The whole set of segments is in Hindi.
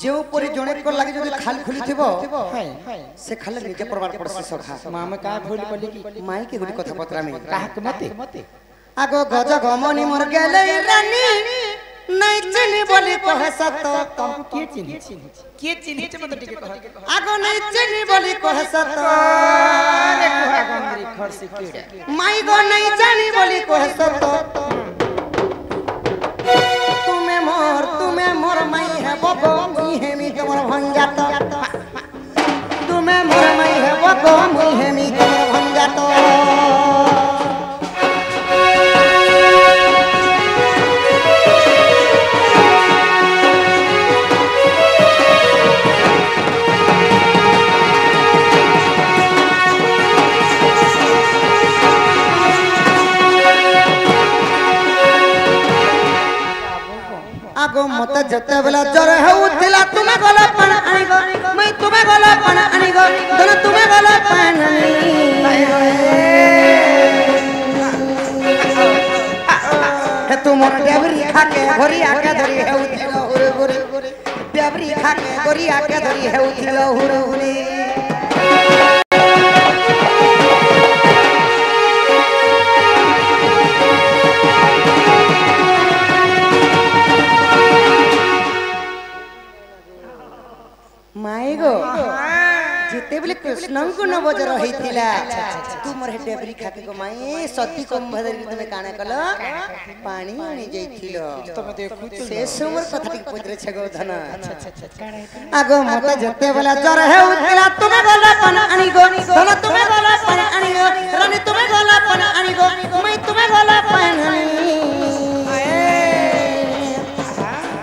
जो परी जणे को लागि जदी खाल खुली थिबो से खाले निजे प्रबार पड़सी सखा मामे का भूल कली की माई के गुडी कथा पत्रा में काहक मते आगो गज गमनी मोर गेले रानी नहीं चिनी बोली कह सत तुम के चिन्ह छ मत टिके कह आगो नहीं चिनी बोली कह सत अरे कुहा गंद्री खरसी कीड़ा माई गो नहीं जानी बोली कह सत तुम्हें मोर माई है बबो मी है मी कमर भंजात तुम्हें मोर माई है बबो मी है मी कमर भंजात आगो मत जते बेला जर हेउथिला तुमे गला पण आनी गो मैं तुमे गला पण आनी गो दोन तुमे गला पण हे तुमर डेबरी खाके घरी आके धरी हेउथिला हुरे हुरे डेबरी खाके घरी आके धरी हेउथिला हुरे हुरे माई गो जिते बेले कृष्ण को न बज रही थिला तू मोर हे डेबरी खाके को माई सती कुंभधर की तमे काना कलो पानी आनी जइथिलो तमे देखु से सुमर कथा टिक पदरे छगो धन आगो मत जते बेला जर हे उथिला तुमे गला पन आनी गो धन तुमे गला पन आनी गो रानी तुमे गला पन आनी गो मैं तुमे गला पन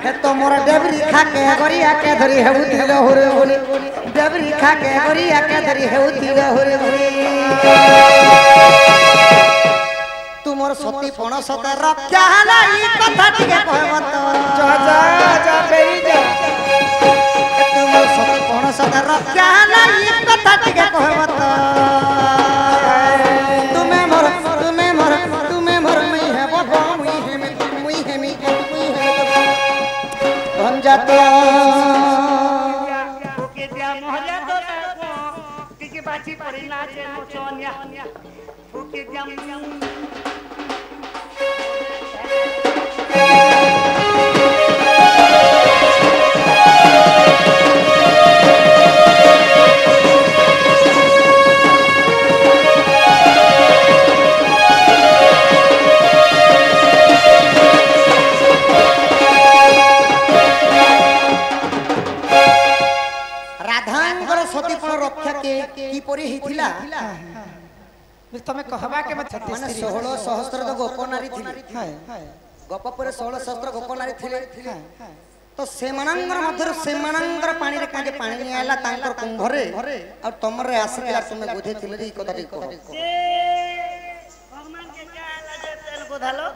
हे तो मोर डेबरी खाके गरी आके धरी हेउथिलो हुरे हुरे डेबरी खाके गरी आके धरी हेउथिलो हुरे हुरे तू मोर सती पण सत रक्षा लाई कथा टिके कहब तो जा बेरी जा तू मोर सती पण सत रक्षा लाई कथा टिके कहब तो तुमे मोर मैं है बबो मुई है मी भंजातो ओके दिया मोहल्ला तो टिके बाची परी नाचे मोचोनिया ओके दिया रक्षा के की परी हिथिला तमे कहबा के मत माने 16 सहस्त्र तो गोप नारी थिले गोप पर 16 सहस्त्र गोप नारी थिले तो सेमानंगर मधुर सेमानंगर पानी रे काजे पानी नि आला तांकर कुंभरे और तमरे आसीला तुमे बुझे थिले रे कथा टी कह भगवान के क्या लगे पेन को धालो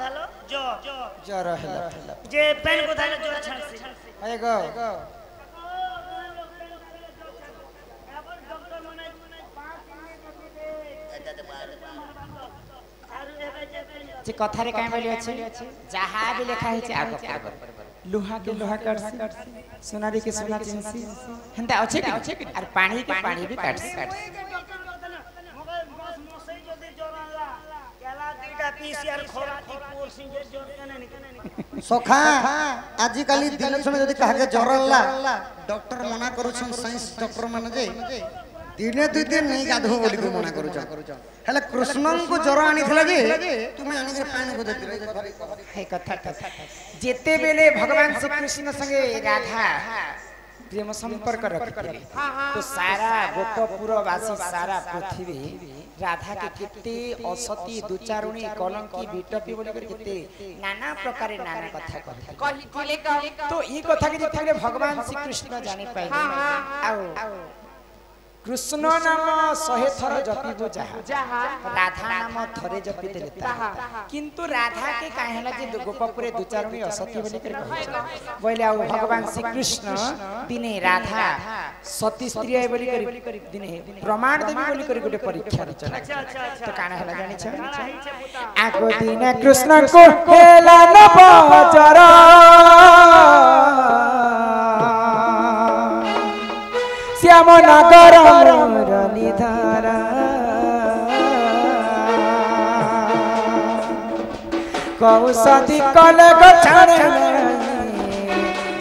जो रहला जे पेन को धालो जो छानसी आए गो जे कथारे काई बोली अछि जहा भी लिखा है आगो लोहा के लोहा काटसी सोनारी के सोना चिंसी हंदा अछि और पानी के पानी भी काटसी सखा आजि काली दिन सुने जदी कहा के जरला डॉक्टर मना करू छन साइंस डॉक्टर माने जे दिने दुई दिन नहीं गाधो बोली को मना करू छ हेले कृष्णन को जर आनी थला जे तुमे आनी के पानी को देती हे कथा जेते बेले भगवान श्री कृष्ण संगे राधा प्रेम संपर्क रखिले तो सारा गोपपुर वासी सारा पृथ्वी राधा के किते असती दुचारुणी कलंकी बिटपी बोली कर किते नाना प्रकार नाना कथा कहिले तो ई कथा के जेते भगवान श्री कृष्ण जानि पाइले आउ कृष्ण नाम 100 थर जपिबो जहा राधा नाम थरे जपि देले किंतु राधा के काहेला जे गोपपुरे दुचारुणी असती बोली कर कहै बोले आ भगवान श्री कृष्ण दिने राधा सती स्त्री है बोली कर दिने प्रमाण देबी बोली कर गोटे परीक्षा रचना तो काना हला जानि छ आगो दिन कृष्ण को हेला न बजरा श्याम नगर मुरली धारा कौसदी कले गछाड़े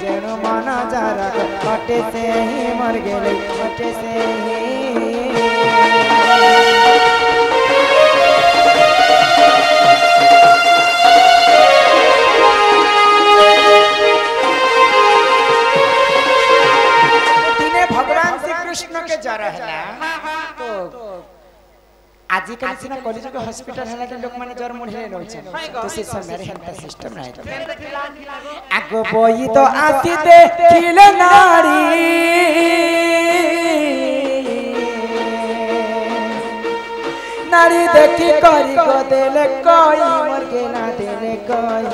जेणु मन जारा कटे से ही मर गेले कटे से ही भगवान श्री कृष्ण के जर है तो आजिकल सिना कॉलेज हॉस्पिटल है कि लोग माने जर मुढ़े रहउछ तो से समय रे हेल्थ सिस्टम नाही आगो बोई तो आसी दे खिल नारी नारी देखी करी को देले कोई मर के ना देले कोई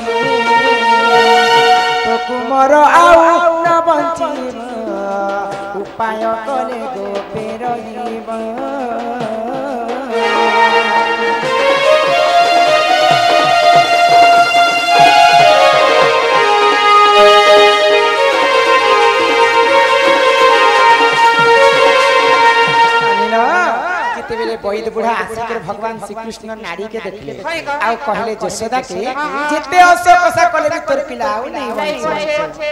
तो कुमार आउ न बंचीब उपाय कले गोपे रहिब बैद बुढ़ा आसिक भगवान श्री कृष्ण नारी के देखले आ कहले यशोदा के जिते असो कसा कले भी तोर पिला आउ नहीं बंचे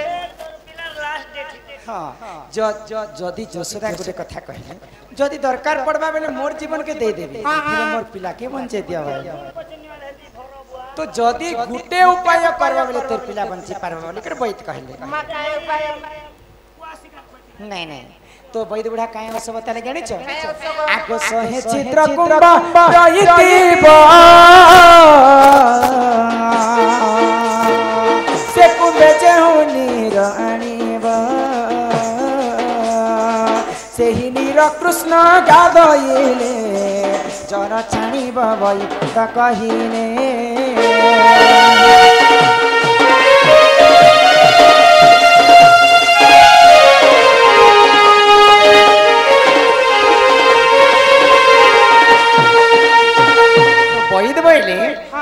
हां जदी यशोदा गुटे कथा कहले जदी दरकार पड़बा बेले मोर जीवन के दे देबे मोर पिला के बंचे दिया भाई तो जदी गुटे उपाय करबा बेले तोर पिला बंची पारबा बोली कर बैद कहले नहीं नहीं तो बैद बुढ़ा काहे हस बताले जानि छ आगो सहे चित्र कुंभ रहितिब से कुंभे जेहुनी राणीब सेही नीर कृष्ण गाधइले जर छाणीब बैद कहिले बैद बोले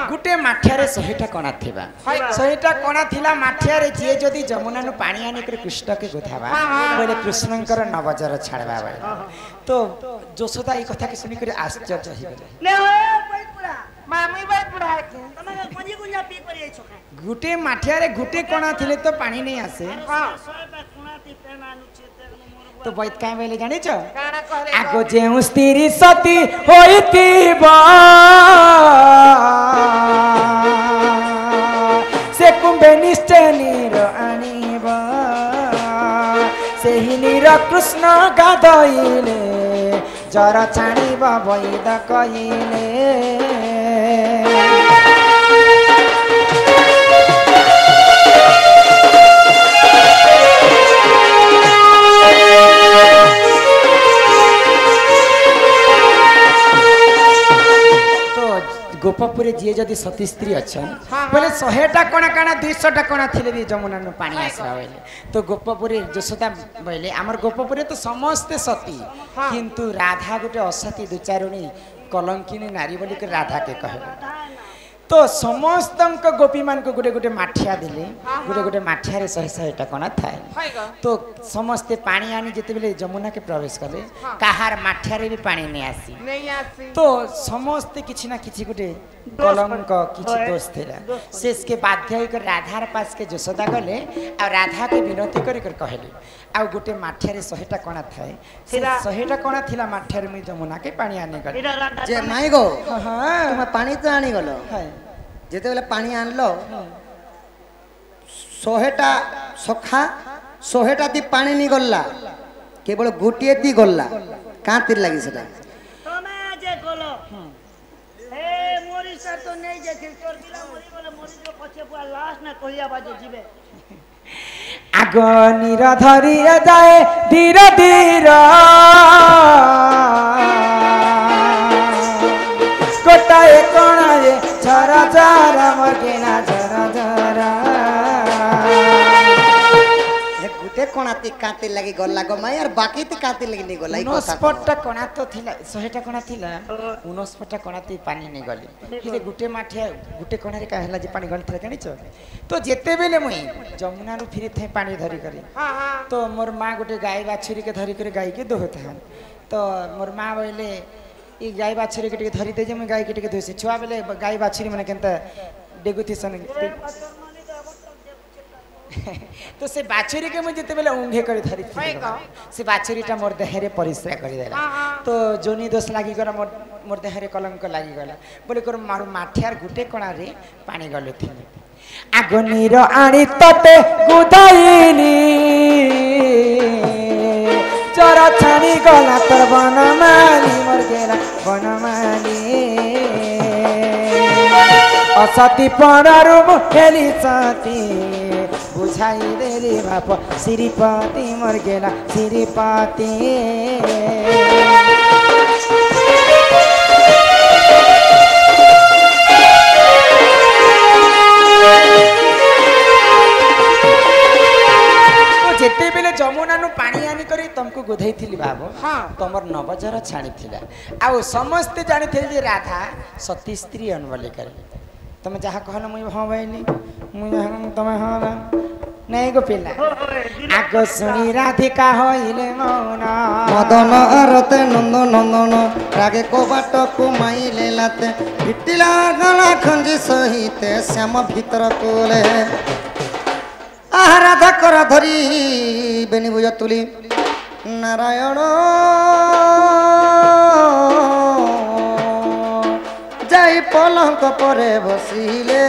गुटे माठिया 100टा कणा थिबा 100टा कणा थिला माठिया रे जे जदी जमुना नु पानी आनी कर कृष्ण के गोधाबा बोले कृष्णंकर नवजर छाड़बा तो यशोदा ई कथा के सुनी कर आश्चर्य ही गेले ले बैद पुरा मामी बैद पुरा है तमे पंजी गुंजा पी करियै छ गुटे माठिया रे गुटे कणा थिले तो पानी नहीं आसे हां 100टा कणा थी पेना नु तो बैद काय बोले जानि छ आगो जेउ स्त्री सती होइतिबा से कुंभे निश्चय नीर आनिबा सेही नीर कृष्ण गाधइले जर छाणीबा बैद कहिले गोपपुरे जी जदि सती स्त्री अच्छा बोले 100टा कणा काना 200टा कणा थिले भी जमुना नु पानी आसला बोले तो गोपपुरे यशोदा बोले हमर गोपपुरे तो समस्त सती किंतु राधा गुटे असती दुचारुणी कलंकिनी नारी बोली के राधा के कहे तो समस्त गोपी मान को गुटे गुटे माठिया दिले गुटे गुटे माठिया रे 100टा कणा थाए तो समस्त पानी आनी जते बेले जमुना के प्रवेश करे काहार माठिया रे भी पानी नहीं आसी तो समस्त किछि ना किछि गुटे कलंक किछि दोष थिला शेष के बाध्य होकर राधार पास के यशोदा गले और राधा के विनती करी कर कहले आ गुटे माठिया रे 100टा कणा थाए से 100टा कणा थिला माठिया रे मी जमुना के पानी आने गले जे माई गो हां तुम पानी तो आनी गलो जेते बेले पानी आनलो 100टा सखा 100टा दी पानी नी गल्ला केवल गुटिए दी गल्ला का तीर लागी सेटा तमे जे गलो ए मोरी सा तो नहीं जे तोर दिला मोरी गलो मोरी जो पछे पुआ लास्ट ना कहिया बाजे जीवे आगो नीर धरिया जाए धीर धीर गोटाए कणाए झरा झरा मरकेना झरा झरा कोणाती काते लगी गला गो माई और बाकी ती काते लगी नहीं गला 49टा कोणा तो थिला 100टा कोणा थिला 49टा कोणा ती पानी नहीं गली हे गुटे माठिया गुटे कोणा रे का हला जे पानी गल थिला जानि छ तो जेते बेले मुई जमुना रु फिरि थे पानी धरी करी तो मोर मां गुटे गाय बाछुरी के धरी करे गाय के दोहता तो मोर मां बोले ई गाय बाछुरी के धरी दे जे मैं गाय के धोसे छुआ बेले गाय बाछुरी माने केनता डेगुथि सन तो से बाछुरी के मुझे बेले ऊँघे कर धरी से बाछुरीटा मोर देहरे परिश्रा करदेला तो जोनी दोष लागी गला मोर देहरे कलंक लागी गला बोले कर मार माठियार गुटे कणा रे पानी गले थी आगनीर आणी तते गुदाइली चर छानी गला तर बनमाली मोर गेला बनमाली असती पणरु हेली सती बुझाई दे रे बाप श्रीपति मर गेला श्रीपति जेते बेले जमुना नु पानी आनी करी तुमको गोधई थिली बाबू हां तमर नवजर छाणी थिला आ समस्त जानि थिल जे राधा सती स्त्री अनबले करे तुम जहाँ कहल मुई हाँ बैली मुई तुम हाँ नहीं गो पिला आगो सुनी राधिका होइले मौन मदन आरते नंद नंदन रागे को बाट को माइले लाते भिटिला गला खंजी सहिते श्याम भीतर कोले राधा कर धरी बेनी बुझ तुली नारायण जाई पलंक परे बसिले